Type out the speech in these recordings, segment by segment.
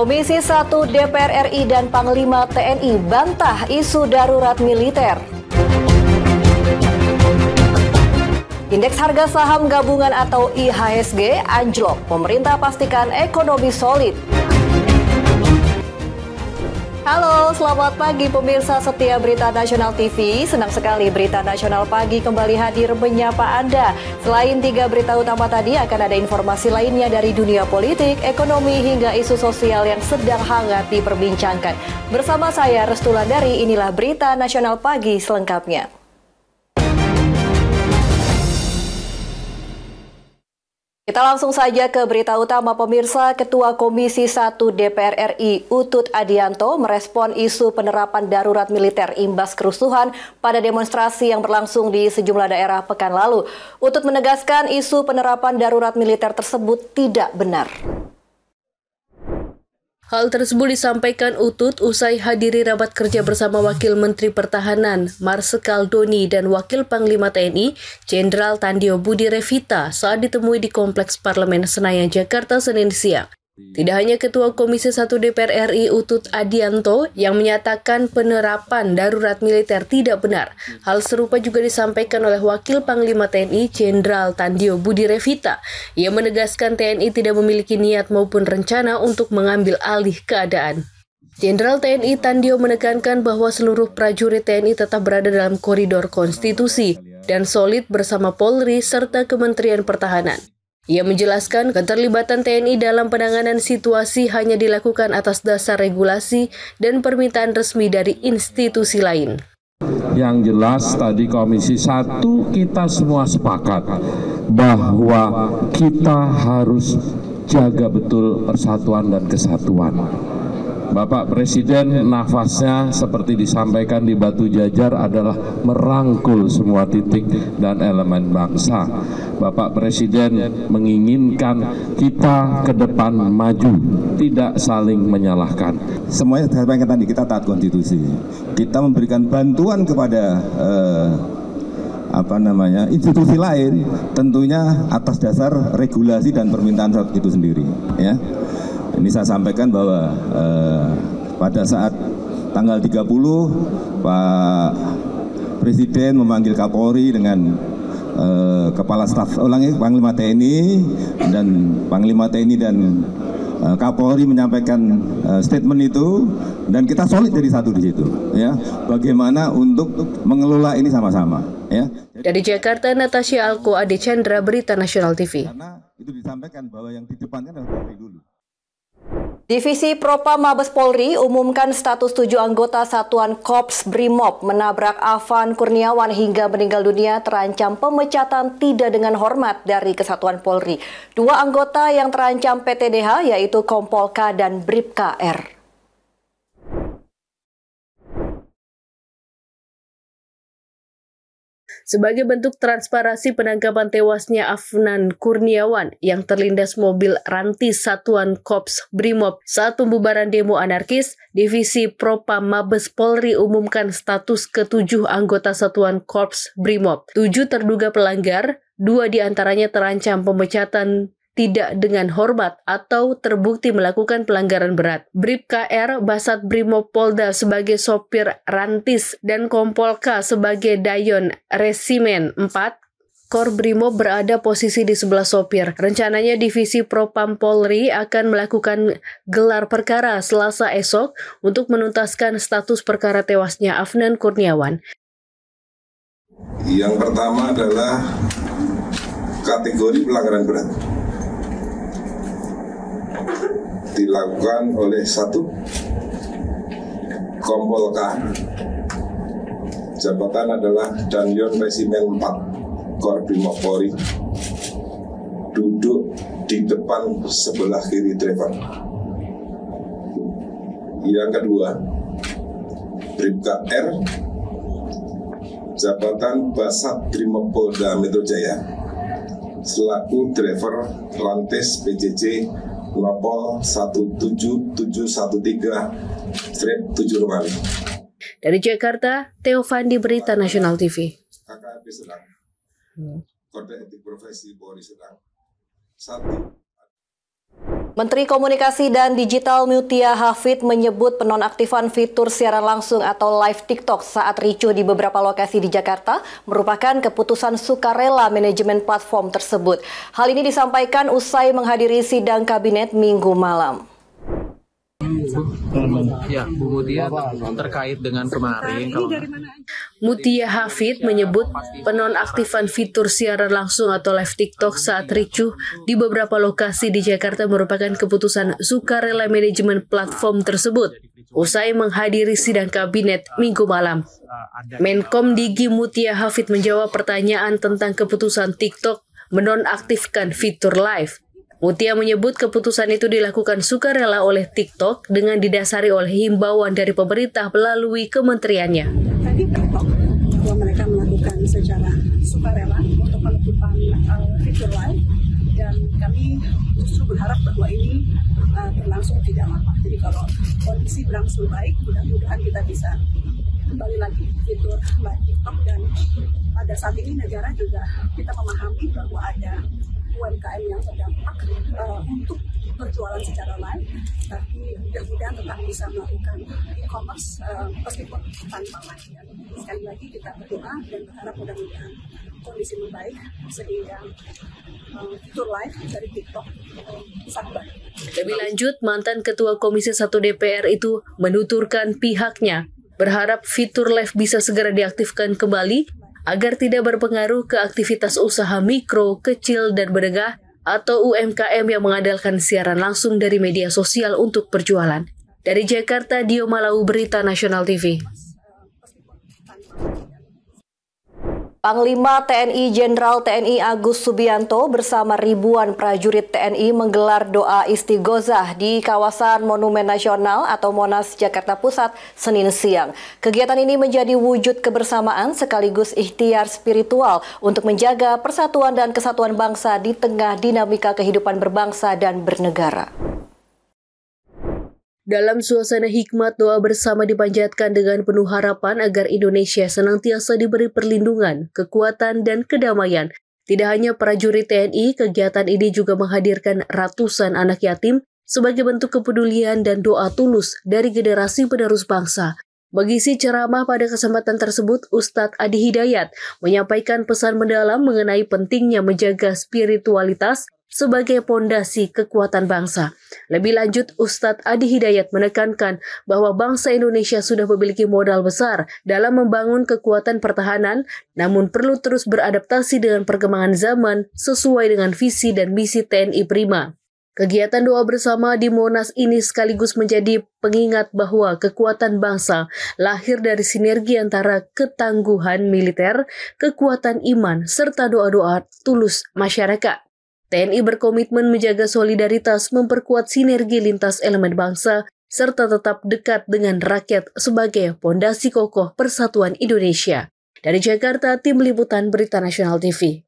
Komisi 1 DPR RI dan Panglima TNI bantah isu darurat militer. Indeks harga saham gabungan atau IHSG anjlok, pemerintah pastikan ekonomi solid. Halo, selamat pagi pemirsa setia Berita Nasional TV. Senang sekali Berita Nasional Pagi kembali hadir menyapa Anda. Selain 3 berita utama tadi, akan ada informasi lainnya dari dunia politik, ekonomi, hingga isu sosial yang sedang hangat diperbincangkan. Bersama saya, Restu Landari, inilah Berita Nasional Pagi selengkapnya. Kita langsung saja ke berita utama pemirsa. Ketua Komisi 1 DPR RI Utut Adianto merespon isu penerapan darurat militer imbas kerusuhan pada demonstrasi yang berlangsung di sejumlah daerah pekan lalu. Utut menegaskan isu penerapan darurat militer tersebut tidak benar. Hal tersebut disampaikan Utut usai hadiri rapat kerja bersama Wakil Menteri Pertahanan Marsikal Doni dan Wakil Panglima TNI Jenderal Tandio Budi Revita saat ditemui di Kompleks Parlemen Senayan, Jakarta, Senin siang. Tidak hanya Ketua Komisi 1 DPR RI Utut Adianto yang menyatakan penerapan darurat militer tidak benar. Hal serupa juga disampaikan oleh Wakil Panglima TNI Jenderal Tandio Budi Revita. Ia menegaskan TNI tidak memiliki niat maupun rencana untuk mengambil alih keadaan. Jenderal TNI Tandio menekankan bahwa seluruh prajurit TNI tetap berada dalam koridor konstitusi dan solid bersama Polri serta Kementerian Pertahanan. Ia menjelaskan keterlibatan TNI dalam penanganan situasi hanya dilakukan atas dasar regulasi dan permintaan resmi dari institusi lain. Yang jelas tadi Komisi 1 kita semua sepakat bahwa kita harus jaga betul persatuan dan kesatuan. Bapak Presiden nafasnya seperti disampaikan di Batu Jajar adalah merangkul semua titik dan elemen bangsa. Bapak Presiden menginginkan kita ke depan maju, tidak saling menyalahkan. Semuanya disampaikan tadi, kita taat konstitusi. Kita memberikan bantuan kepada institusi lain, tentunya atas dasar regulasi dan permintaan itu sendiri. Ya. Ini saya sampaikan bahwa pada saat tanggal 30 Pak Presiden memanggil Kapolri dengan Kepala Staf Panglima TNI dan Kapolri menyampaikan statement itu, dan kita solid jadi satu di situ. Ya, bagaimana untuk mengelola ini sama-sama. Ya. Dari Jakarta, Natasha Alko, Ade Chandra, Berita Nasional TV. Karena itu disampaikan bahwa yang di depannya adalah Polri dulu. Divisi Propam Mabes Polri umumkan status 7 anggota Satuan Korps Brimob menabrak Afan Kurniawan hingga meninggal dunia terancam pemecatan tidak dengan hormat dari Kesatuan Polri. 2 anggota yang terancam PTDH yaitu Kompol K dan Bribka R. Sebagai bentuk transparansi penangkapan tewasnya Afan Kurniawan yang terlindas mobil rantis Satuan Korps Brimob saat pembubaran demo anarkis, Divisi Propam Mabes Polri umumkan status ke-7 anggota Satuan Korps Brimob. 7 terduga pelanggar, 2 diantaranya terancam pemecatan tidak dengan hormat atau terbukti melakukan pelanggaran berat. Bribka R, Basat Brimob Polda sebagai sopir rantis dan Kompol K sebagai Dayon Resimen 4. Kor Brimob berada posisi di sebelah sopir. Rencananya Divisi Propam Polri akan melakukan gelar perkara Selasa esok untuk menuntaskan status perkara tewasnya Afan Kurniawan. Yang pertama adalah kategori pelanggaran berat. Dilakukan oleh 1 Kompol K, jabatan adalah Dayon Resimen 4 Kor Brimob Polri, duduk di depan sebelah kiri driver. Yang kedua, Bribka R, jabatan Basat Brimob Polda Metro Jaya, selaku driver rantis PJJ Nopol 17713-7 Romawi. Dari Jakarta, Theo Fandi, Berita Nasional TV. KKP sedang. Kode etik profesi Polri sedang. 1. Menteri Komunikasi dan Digital Mutia Hafid menyebut penonaktifan fitur siaran langsung atau live TikTok saat ricuh di beberapa lokasi di Jakarta merupakan keputusan sukarela manajemen platform tersebut. Hal ini disampaikan usai menghadiri sidang kabinet Minggu malam. Ya, Bu Mutia terkait dengan kemarin. Mutia Hafid menyebut penonaktifan fitur siaran langsung atau live TikTok saat ricuh di beberapa lokasi di Jakarta merupakan keputusan sukarela manajemen platform tersebut. Usai menghadiri sidang kabinet Minggu malam, Menkom Digi Mutia Hafid menjawab pertanyaan tentang keputusan TikTok menonaktifkan fitur live. Mutia menyebut keputusan itu dilakukan sukarela oleh TikTok dengan didasari oleh himbauan dari pemerintah melalui kementeriannya. Tadi TikTok bahwa mereka melakukan secara sukarela untuk penutupan fitur live, dan kami justru berharap bahwa ini berlangsung tidak lama. Jadi kalau kondisi berangsur baik, mudah-mudahan kita bisa kembali lagi fitur live TikTok, dan pada saat ini negara juga kita memahami bahwa ada UMKM yang terdampak untuk berjualan secara live, tapi mudah-mudahan tetap bisa melakukan e-commerce meskipun tanpa live. Sekali lagi kita berdoa dan berharap mudah-mudahan kondisi membaik sehingga fitur live dari TikTok bisa kembali. Lebih lanjut, mantan Ketua Komisi 1 DPR itu menuturkan pihaknya berharap fitur live bisa segera diaktifkan kembali agar tidak berpengaruh ke aktivitas usaha mikro, kecil, dan menengah atau UMKM yang mengandalkan siaran langsung dari media sosial untuk berjualan. Dari Jakarta, Dio Malau, Berita Nasional TV. Panglima TNI Jenderal TNI Agus Subianto bersama ribuan prajurit TNI menggelar doa istighosah di kawasan Monumen Nasional atau Monas, Jakarta Pusat, Senin siang. Kegiatan ini menjadi wujud kebersamaan sekaligus ikhtiar spiritual untuk menjaga persatuan dan kesatuan bangsa di tengah dinamika kehidupan berbangsa dan bernegara. Dalam suasana hikmat, doa bersama dipanjatkan dengan penuh harapan agar Indonesia senantiasa diberi perlindungan, kekuatan, dan kedamaian. Tidak hanya prajurit TNI, kegiatan ini juga menghadirkan ratusan anak yatim sebagai bentuk kepedulian dan doa tulus dari generasi penerus bangsa. Mengisi ceramah pada kesempatan tersebut, Ustadz Adi Hidayat menyampaikan pesan mendalam mengenai pentingnya menjaga spiritualitas sebagai pondasi kekuatan bangsa. Lebih lanjut, Ustadz Adi Hidayat menekankan bahwa bangsa Indonesia sudah memiliki modal besar dalam membangun kekuatan pertahanan, namun perlu terus beradaptasi dengan perkembangan zaman sesuai dengan visi dan misi TNI Prima. Kegiatan doa bersama di Monas ini sekaligus menjadi pengingat bahwa kekuatan bangsa lahir dari sinergi antara ketangguhan militer, kekuatan iman, serta doa-doa tulus masyarakat. TNI berkomitmen menjaga solidaritas, memperkuat sinergi lintas elemen bangsa, serta tetap dekat dengan rakyat sebagai pondasi kokoh persatuan Indonesia. Dari Jakarta, Tim Liputan Berita Nasional TV.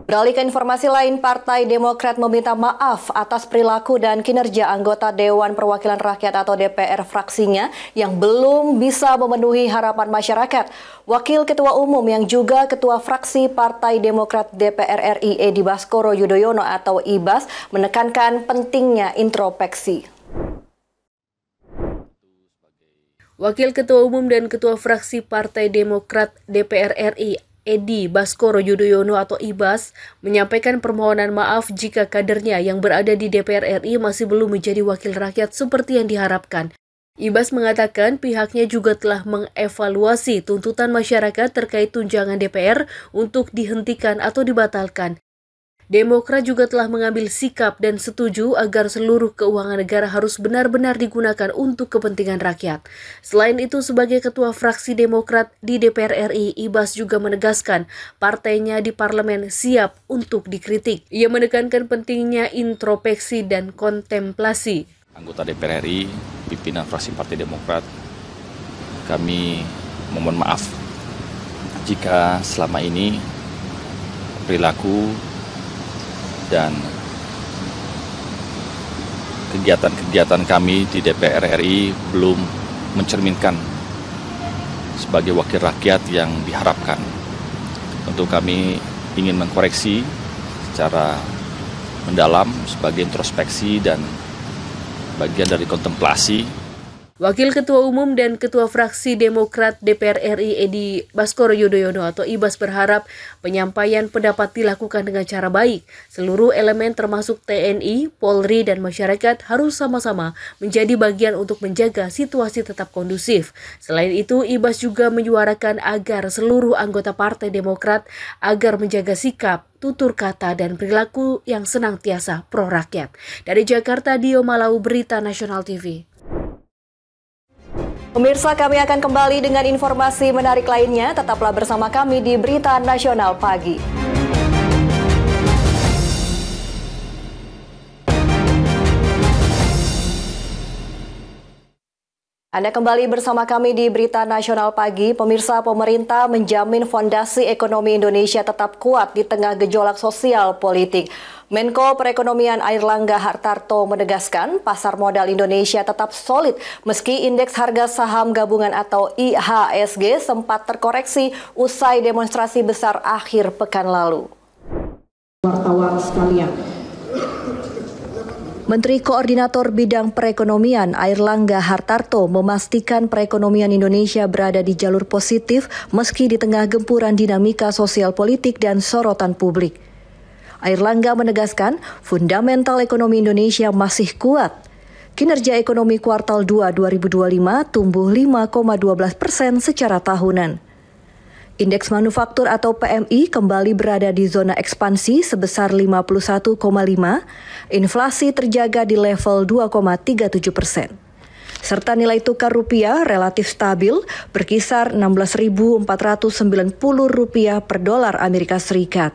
Beralih ke informasi lain, Partai Demokrat meminta maaf atas perilaku dan kinerja anggota Dewan Perwakilan Rakyat atau DPR fraksinya yang belum bisa memenuhi harapan masyarakat. Wakil Ketua Umum yang juga Ketua Fraksi Partai Demokrat DPR RI Edi Baskoro Yudhoyono atau Ibas menekankan pentingnya introspeksi. Wakil Ketua Umum dan Ketua Fraksi Partai Demokrat DPR RI Edi Baskoro Yudhoyono atau Ibas menyampaikan permohonan maaf jika kadernya yang berada di DPR RI masih belum menjadi wakil rakyat seperti yang diharapkan. Ibas mengatakan pihaknya juga telah mengevaluasi tuntutan masyarakat terkait tunjangan DPR untuk dihentikan atau dibatalkan. Demokrat juga telah mengambil sikap dan setuju agar seluruh keuangan negara harus benar-benar digunakan untuk kepentingan rakyat. Selain itu, sebagai Ketua Fraksi Demokrat di DPR RI, Ibas juga menegaskan partainya di parlemen siap untuk dikritik. Ia menekankan pentingnya introspeksi dan kontemplasi. Anggota DPR RI, pimpinan fraksi Partai Demokrat, kami memohon maaf jika selama ini perilaku dan kegiatan-kegiatan kami di DPR RI belum mencerminkan sebagai wakil rakyat yang diharapkan. Tentu kami ingin mengkoreksi secara mendalam sebagai introspeksi dan bagian dari kontemplasi. Wakil Ketua Umum dan Ketua Fraksi Demokrat DPR RI Edi Baskoro Yudhoyono atau Ibas berharap penyampaian pendapat dilakukan dengan cara baik. Seluruh elemen termasuk TNI, Polri, dan masyarakat harus sama-sama menjadi bagian untuk menjaga situasi tetap kondusif. Selain itu, Ibas juga menyuarakan agar seluruh anggota Partai Demokrat agar menjaga sikap, tutur kata, dan perilaku yang senantiasa pro-rakyat. Dari Jakarta, Dio Malau, Berita Nasional TV. Pemirsa, kami akan kembali dengan informasi menarik lainnya. Tetaplah bersama kami di Berita Nasional Pagi. Anda kembali bersama kami di Berita Nasional Pagi. Pemirsa, pemerintah menjamin fondasi ekonomi Indonesia tetap kuat di tengah gejolak sosial politik. Menko Perekonomian Airlangga Hartarto menegaskan pasar modal Indonesia tetap solid meski indeks harga saham gabungan atau IHSG sempat terkoreksi usai demonstrasi besar akhir pekan lalu. Wartawan sekalian. Menteri Koordinator Bidang Perekonomian Airlangga Hartarto memastikan perekonomian Indonesia berada di jalur positif meski di tengah gempuran dinamika sosial politik dan sorotan publik. Airlangga menegaskan fundamental ekonomi Indonesia masih kuat. Kinerja ekonomi kuartal 2 2025 tumbuh 5,12% secara tahunan. Indeks manufaktur atau PMI kembali berada di zona ekspansi sebesar 51,5, inflasi terjaga di level 2,37%. Serta nilai tukar rupiah relatif stabil berkisar Rp16.490 per dolar Amerika Serikat.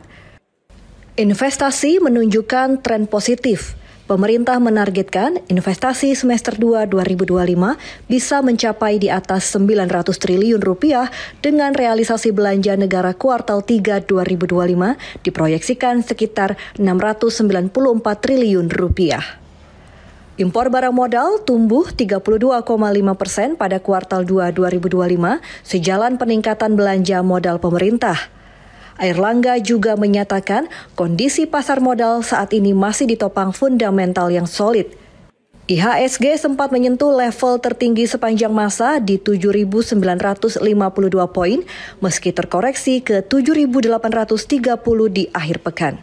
Investasi menunjukkan tren positif. Pemerintah menargetkan investasi semester 2 2025 bisa mencapai di atas Rp900 triliun dengan realisasi belanja negara kuartal 3 2025 diproyeksikan sekitar Rp694 triliun. Impor barang modal tumbuh 32,5% pada kuartal 2 2025 sejalan peningkatan belanja modal pemerintah. Airlangga juga menyatakan kondisi pasar modal saat ini masih ditopang fundamental yang solid. IHSG sempat menyentuh level tertinggi sepanjang masa di 7.952 poin meski terkoreksi ke 7.830 di akhir pekan.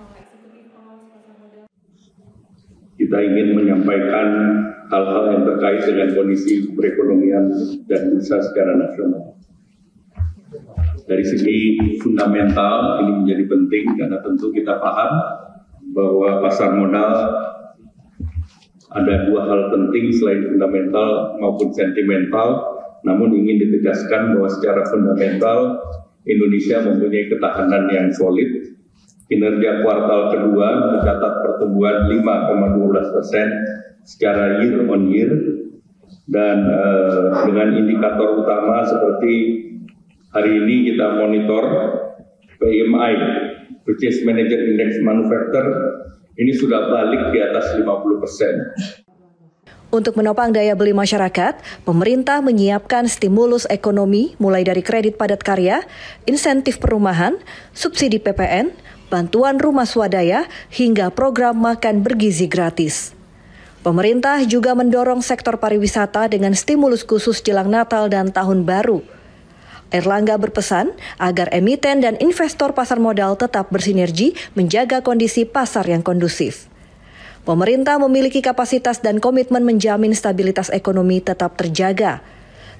Kita ingin menyampaikan hal-hal yang terkait dengan kondisi perekonomian dan bursa secara nasional. Dari segi fundamental ini menjadi penting karena tentu kita paham bahwa pasar modal ada dua hal penting selain fundamental maupun sentimental, namun ingin ditegaskan bahwa secara fundamental Indonesia mempunyai ketahanan yang solid. Kinerja kuartal kedua mencatat pertumbuhan 5,12% secara year on year dan dengan indikator utama seperti hari ini kita monitor PMI, Purchase Manager Index Manufacturer, ini sudah balik di atas 50%. Untuk menopang daya beli masyarakat, pemerintah menyiapkan stimulus ekonomi mulai dari kredit padat karya, insentif perumahan, subsidi PPN, bantuan rumah swadaya, hingga program makan bergizi gratis. Pemerintah juga mendorong sektor pariwisata dengan stimulus khusus jelang Natal dan Tahun Baru. Airlangga berpesan agar emiten dan investor pasar modal tetap bersinergi menjaga kondisi pasar yang kondusif. Pemerintah memiliki kapasitas dan komitmen menjamin stabilitas ekonomi tetap terjaga.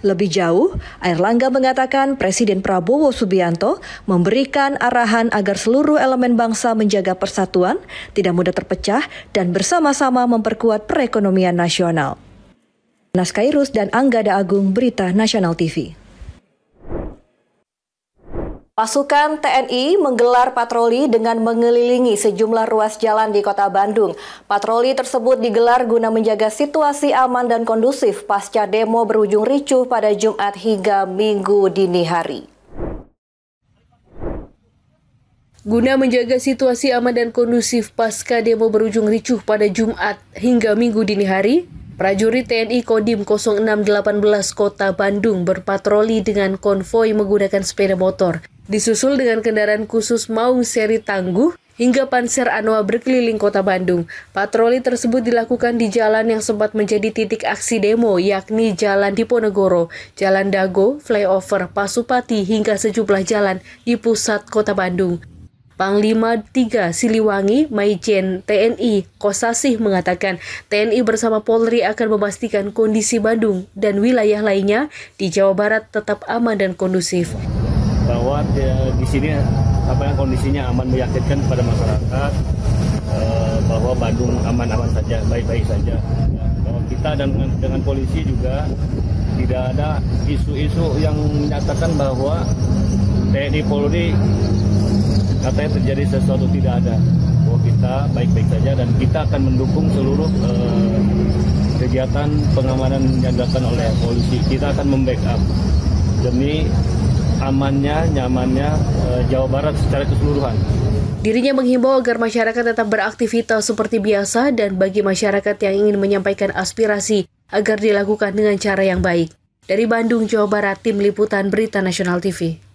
Lebih jauh, Airlangga mengatakan Presiden Prabowo Subianto memberikan arahan agar seluruh elemen bangsa menjaga persatuan, tidak mudah terpecah, dan bersama-sama memperkuat perekonomian nasional. Nas Kairus dan Anggada Agung, Berita Nasional TV. Pasukan TNI menggelar patroli dengan mengelilingi sejumlah ruas jalan di Kota Bandung. Patroli tersebut digelar guna menjaga situasi aman dan kondusif pasca demo berujung ricuh pada Jumat hingga Minggu dini hari. Guna menjaga situasi aman dan kondusif pasca demo berujung ricuh pada Jumat hingga Minggu dini hari, prajurit TNI Kodim 0618 Kota Bandung berpatroli dengan konvoi menggunakan sepeda motor. Disusul dengan kendaraan khusus maung seri tangguh hingga Pansir Anoa berkeliling kota Bandung. Patroli tersebut dilakukan di jalan yang sempat menjadi titik aksi demo, yakni Jalan Diponegoro, Jalan Dago, Flyover, Pasupati, hingga sejumlah jalan di pusat kota Bandung. Panglima 3 Siliwangi, Maijen TNI Kosasih mengatakan TNI bersama Polri akan memastikan kondisi Bandung dan wilayah lainnya di Jawa Barat tetap aman dan kondusif. Bahwa di sini kondisinya aman, meyakinkan kepada masyarakat bahwa Bandung aman-aman saja, baik-baik saja. Bahwa kita dengan polisi juga tidak ada isu-isu yang menyatakan bahwa TNI Polri katanya terjadi sesuatu, tidak ada. Bahwa kita baik-baik saja dan kita akan mendukung seluruh kegiatan pengamanan yang dilakukan oleh polisi. Kita akan membackup demi amannya, nyamannya Jawa Barat secara keseluruhan. Dirinya menghimbau agar masyarakat tetap beraktivitas seperti biasa dan bagi masyarakat yang ingin menyampaikan aspirasi agar dilakukan dengan cara yang baik. Dari Bandung, Jawa Barat, Tim Liputan Berita Nasional TV.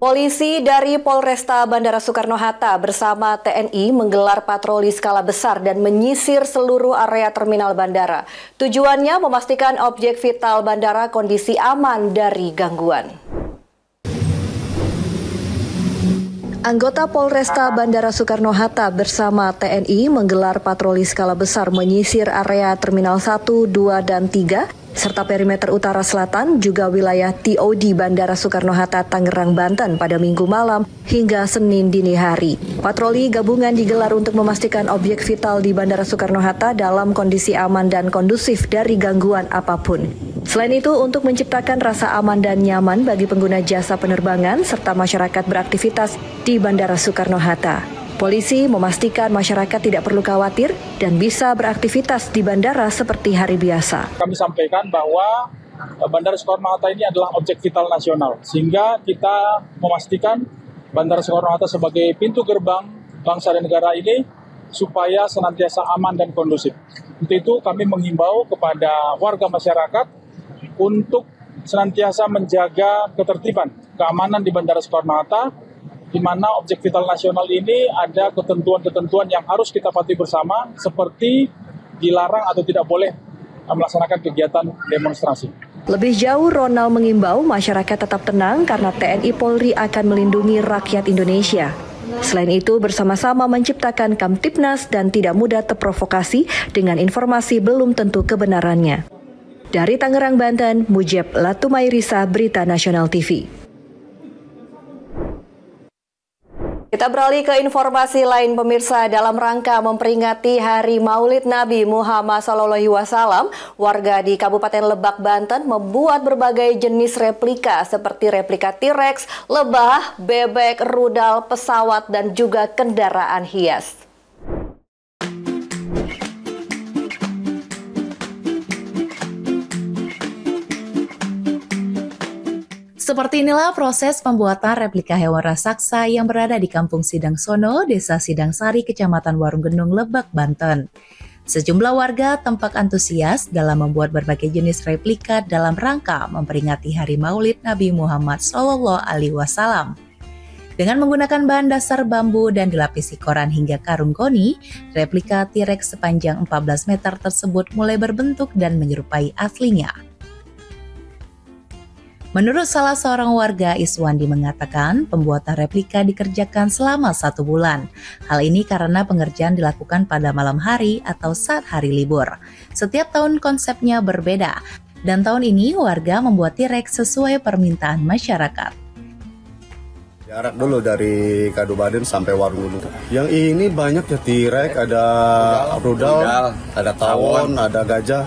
Polisi dari Polresta Bandara Soekarno-Hatta bersama TNI menggelar patroli skala besar dan menyisir seluruh area terminal bandara. Tujuannya memastikan objek vital bandara kondisi aman dari gangguan. Anggota Polresta Bandara Soekarno-Hatta bersama TNI menggelar patroli skala besar menyisir area Terminal 1, 2, dan 3, serta perimeter utara selatan juga wilayah TOD Bandara Soekarno-Hatta Tangerang, Banten pada Minggu malam hingga Senin dini hari. Patroli gabungan digelar untuk memastikan objek vital di Bandara Soekarno-Hatta dalam kondisi aman dan kondusif dari gangguan apapun. Selain itu, untuk menciptakan rasa aman dan nyaman bagi pengguna jasa penerbangan serta masyarakat beraktivitas di Bandara Soekarno-Hatta. Polisi memastikan masyarakat tidak perlu khawatir dan bisa beraktivitas di bandara seperti hari biasa. Kami sampaikan bahwa Bandara Soekarno-Hatta ini adalah objek vital nasional, sehingga kita memastikan Bandara Soekarno-Hatta sebagai pintu gerbang bangsa dan negara ini supaya senantiasa aman dan kondusif. Untuk itu kami menghimbau kepada warga masyarakat untuk senantiasa menjaga ketertiban, keamanan di Bandara Soekarno-Hatta, di mana objek vital nasional ini ada ketentuan-ketentuan yang harus kita patuhi bersama, seperti dilarang atau tidak boleh melaksanakan kegiatan demonstrasi. Lebih jauh, Ronald mengimbau masyarakat tetap tenang karena TNI Polri akan melindungi rakyat Indonesia. Selain itu, bersama-sama menciptakan Kamtipnas dan tidak mudah terprovokasi dengan informasi belum tentu kebenarannya. Dari Tangerang, Banten, Mujib Latumairisa, Berita Nasional TV. Kita beralih ke informasi lain, pemirsa. Dalam rangka memperingati Hari Maulid Nabi Muhammad SAW, warga di Kabupaten Lebak, Banten membuat berbagai jenis replika seperti replika T-Rex, lebah, bebek, rudal, pesawat, dan juga kendaraan hias. Seperti inilah proses pembuatan replika hewan raksasa yang berada di Kampung Sidang Sono, Desa Sidang Sari, Kecamatan Warunggenung, Lebak, Banten. Sejumlah warga tampak antusias dalam membuat berbagai jenis replika dalam rangka memperingati Hari Maulid Nabi Muhammad SAW. Dengan menggunakan bahan dasar bambu dan dilapisi koran hingga karung goni, replika T-Rex sepanjang 14 meter tersebut mulai berbentuk dan menyerupai aslinya. Menurut salah seorang warga, Iswandi mengatakan pembuatan replika dikerjakan selama 1 bulan. Hal ini karena pengerjaan dilakukan pada malam hari atau saat hari libur. Setiap tahun konsepnya berbeda, dan tahun ini warga membuat T-Rex sesuai permintaan masyarakat. Jarak dulu dari Kabupaten sampai Warunggenung. Yang ini banyak ya, T-Rex, ada rudal, ada tawon, ada gajah.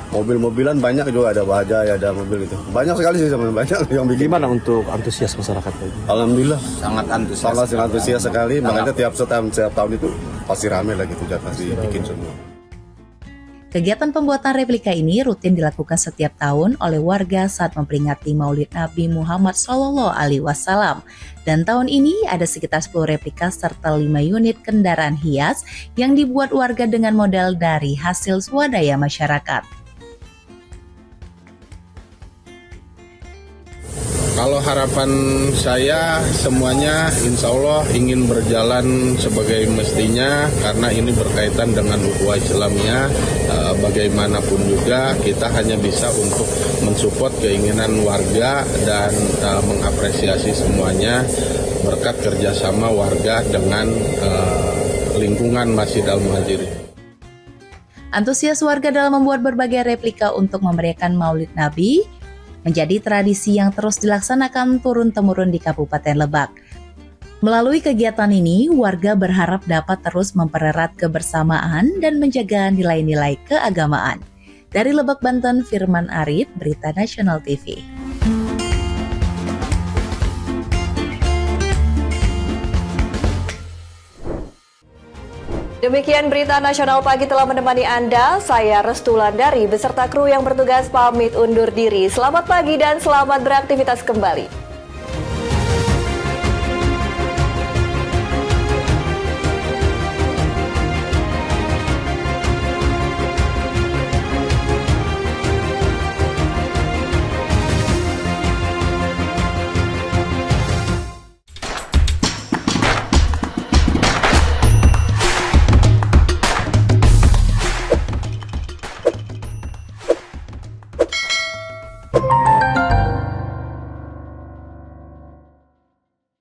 Mobil-mobilan banyak juga, ada bajai, ada mobil gitu. Banyak sekali sih, banyak yang bikin. Gimana untuk antusias masyarakat? Alhamdulillah sangat antusias. Sangat antusias sekali. Makanya tiap tahun itu pasti ramai lah gitu, pasti bikin semua. Kegiatan pembuatan replika ini rutin dilakukan setiap tahun oleh warga saat memperingati Maulid Nabi Muhammad SAW. Dan tahun ini ada sekitar 10 replika serta 5 unit kendaraan hias yang dibuat warga dengan modal dari hasil swadaya masyarakat. Kalau harapan saya semuanya insya Allah ingin berjalan sebagai mestinya karena ini berkaitan dengan ukhuwah Islamiyah. Bagaimanapun juga kita hanya bisa untuk mensupport keinginan warga dan mengapresiasi semuanya berkat kerjasama warga dengan lingkungan Masjid Al-Muhajirin. Antusias warga dalam membuat berbagai replika untuk memeriahkan Maulid Nabi menjadi tradisi yang terus dilaksanakan turun-temurun di Kabupaten Lebak. Melalui kegiatan ini, warga berharap dapat terus mempererat kebersamaan dan menjaga nilai-nilai keagamaan. Dari Lebak, Banten, Firman Arif, Berita Nasional TV. Demikian Berita Nasional Pagi telah menemani Anda. Saya Restu Landari beserta kru yang bertugas pamit undur diri. Selamat pagi dan selamat beraktivitas kembali.